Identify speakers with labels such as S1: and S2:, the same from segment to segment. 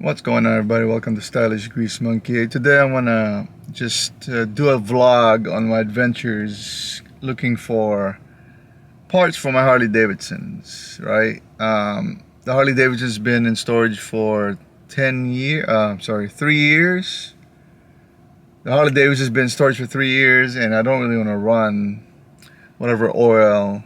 S1: What's going on, everybody? Welcome to Stylish Grease Monkey. Today I want to just do a vlog on my adventures looking for parts for my Harley Davidsons, right? The Harley Davidson's been in storage for 3 years. The Harley Davidson's been in storage for 3 years, and I don't really want to run whatever oil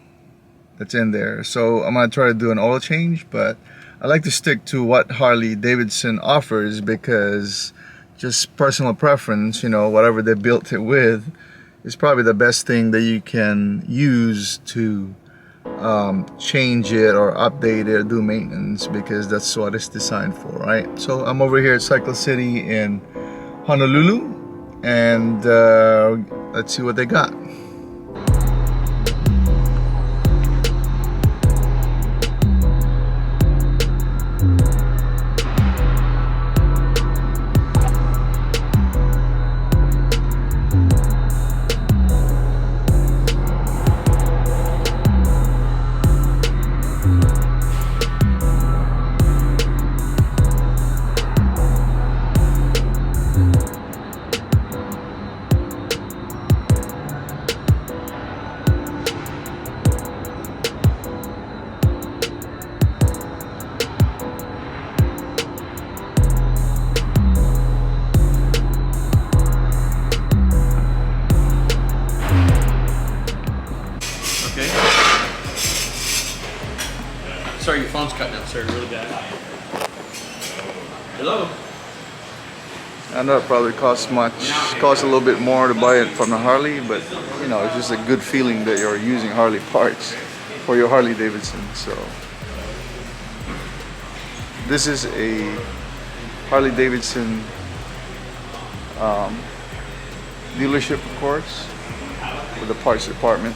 S1: that's in there. So I'm going to try to do an oil change, but I like to stick to what Harley Davidson offers because just personal preference, you know, whatever they built it with is probably the best thing that you can use to change it or update it or do maintenance, because that's what it's designed for, right? So I'm over here at Cycle City in Honolulu, and let's see what they got.
S2: Sorry, your phone's cutting out, sir, really bad. Hello?
S1: I know it probably costs much, costs a little bit more to buy it from the Harley, but you know, it's just a good feeling that you're using Harley parts for your Harley Davidson. So this is a Harley Davidson dealership, of course, with a parts department.